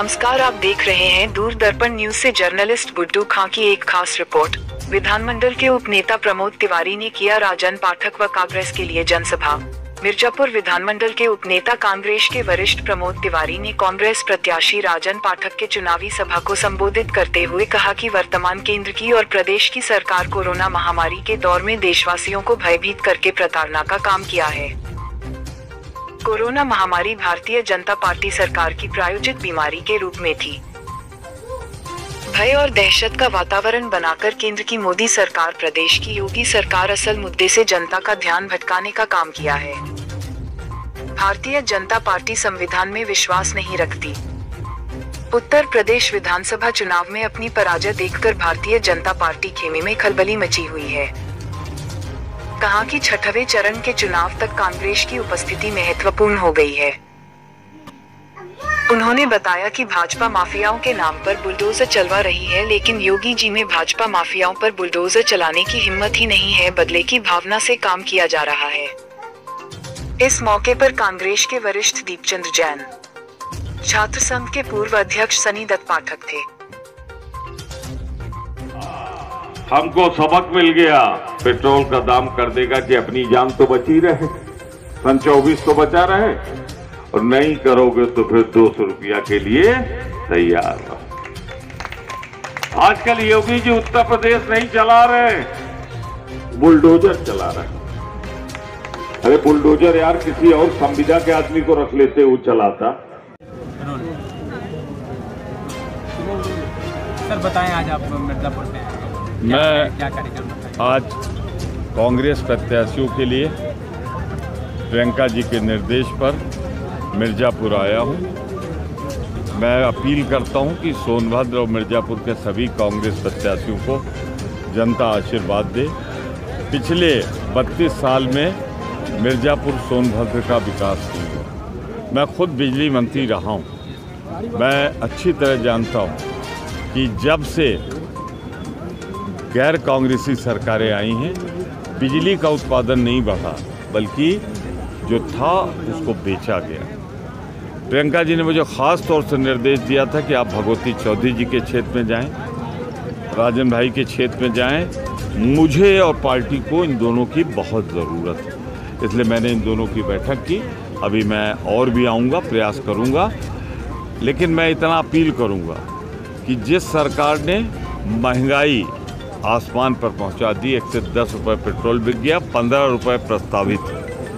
नमस्कार, आप देख रहे हैं दूरदर्पण न्यूज से जर्नलिस्ट बुड्डू खां की एक खास रिपोर्ट। विधानमंडल के उपनेता प्रमोद तिवारी ने किया राजन पाठक व कांग्रेस के लिए जनसभा। मिर्जापुर विधानमंडल के उपनेता कांग्रेस के वरिष्ठ प्रमोद तिवारी ने कांग्रेस प्रत्याशी राजन पाठक के चुनावी सभा को संबोधित करते हुए कहा कि वर्तमान केंद्र की और प्रदेश की सरकार कोरोना महामारी के दौर में देशवासियों को भयभीत करके प्रताड़ना का काम किया है। कोरोना महामारी भारतीय जनता पार्टी सरकार की प्रायोजित बीमारी के रूप में थी। भय और दहशत का वातावरण बनाकर केंद्र की मोदी सरकार, प्रदेश की योगी सरकार असल मुद्दे से जनता का ध्यान भटकाने का काम किया है। भारतीय जनता पार्टी संविधान में विश्वास नहीं रखती। उत्तर प्रदेश विधानसभा चुनाव में अपनी पराजय देखकर भारतीय जनता पार्टी खेमे में खलबली मची हुई है। कहा कि छठवें चरण के चुनाव तक कांग्रेस की उपस्थिति महत्वपूर्ण हो गई है। उन्होंने बताया कि भाजपा माफियाओं के नाम पर बुलडोजर चलवा रही है, लेकिन योगी जी में भाजपा माफियाओं पर बुलडोजर चलाने की हिम्मत ही नहीं है, बदले की भावना से काम किया जा रहा है। इस मौके पर कांग्रेस के वरिष्ठ दीपचंद्र जैन, छात्र संघ के पूर्व अध्यक्ष सनी दत्त पाठक थे। हमको सबक मिल गया, पेट्रोल का दाम कर देगा कि अपनी जान तो बची रहे, सन 24 तो बचा रहे, और नहीं करोगे तो फिर 200 रुपया के लिए तैयार रहो। आजकल योगी जी उत्तर प्रदेश नहीं चला रहे, बुलडोजर चला रहे। अरे बुलडोजर यार किसी और संविदा के आदमी को रख लेते, वो चलाता। सर बताएं, आज आप मिर्जापुर में मैं क्या कार्यक्रम आज कांग्रेस प्रत्याशियों के लिए प्रियंका जी के निर्देश पर मिर्जापुर आया हूं। मैं अपील करता हूं कि सोनभद्र और मिर्जापुर के सभी कांग्रेस प्रत्याशियों को जनता आशीर्वाद दे। पिछले 32 साल में मिर्जापुर सोनभद्र का विकास नहीं हुआ। मैं खुद बिजली मंत्री रहा हूं। मैं अच्छी तरह जानता हूं कि जब से गैर कांग्रेसी सरकारें आई हैं, बिजली का उत्पादन नहीं बढ़ा, बल्कि जो था उसको बेचा गया। प्रियंका जी ने मुझे ख़ास तौर से निर्देश दिया था कि आप भगवती चौधरी जी के क्षेत्र में जाएं, राजन भाई के क्षेत्र में जाएं। मुझे और पार्टी को इन दोनों की बहुत ज़रूरत है, इसलिए मैंने इन दोनों की बैठक की। अभी मैं और भी आऊँगा, प्रयास करूँगा, लेकिन मैं इतना अपील करूँगा कि जिस सरकार ने महंगाई आसमान पर पहुंचा दी, 1 से 10 रुपये पेट्रोल बिक गया, 15 रुपये प्रस्तावित,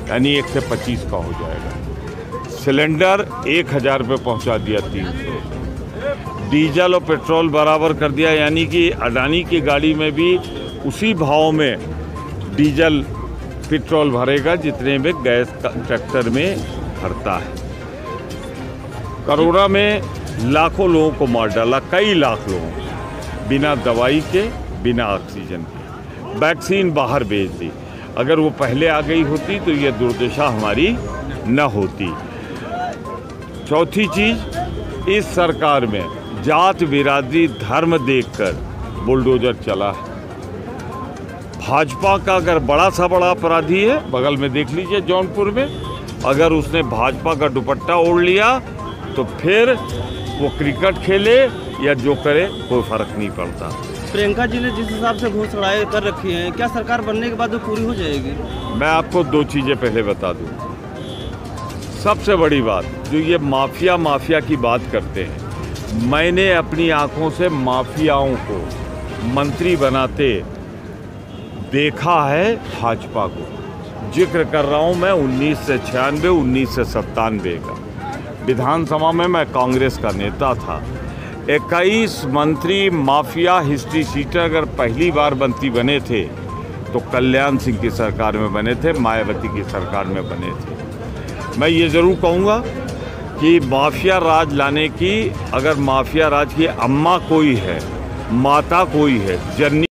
यानी 1 से 25 का हो जाएगा। सिलेंडर 1000 रुपये पहुँचा दिया, 300। डीजल और पेट्रोल बराबर कर दिया, यानी कि अडानी की गाड़ी में भी उसी भाव में डीजल पेट्रोल भरेगा जितने में गैस ट्रैक्टर में भरता है। कोरोना में लाखों लोगों को मार डाला, कई लाख लोगों, बिना दवाई के, बिना ऑक्सीजन के। वैक्सीन बाहर भेज दी। अगर वो पहले आ गई होती तो ये दुर्दशा हमारी न होती। चौथी चीज, इस सरकार में जात बिरादरी धर्म देखकर बुलडोजर चला है। भाजपा का अगर बड़ा सा बड़ा अपराधी है, बगल में देख लीजिए जौनपुर में, अगर उसने भाजपा का दुपट्टा ओढ़ लिया तो फिर वो क्रिकेट खेले या जो करे कोई फर्क नहीं पड़ता। प्रियंका जी ने जिस हिसाब से घोषणाएं कर रखी हैं, क्या सरकार बनने के बाद वो पूरी हो जाएगी? मैं आपको 2 चीज़ें पहले बता दूं। सबसे बड़ी बात, जो ये माफिया की बात करते हैं, मैंने अपनी आंखों से माफियाओं को मंत्री बनाते देखा है। भाजपा को जिक्र कर रहा हूं मैं 1996, 1997 का। विधानसभा में मैं कांग्रेस का नेता था। 21 मंत्री माफिया हिस्ट्री शीटर अगर पहली बार मंत्री बने थे तो कल्याण सिंह की सरकार में बने थे, मायावती की सरकार में बने थे। मैं ये ज़रूर कहूँगा कि माफिया राज लाने की, अगर माफिया राज की अम्मा कोई है, माता कोई है, जननी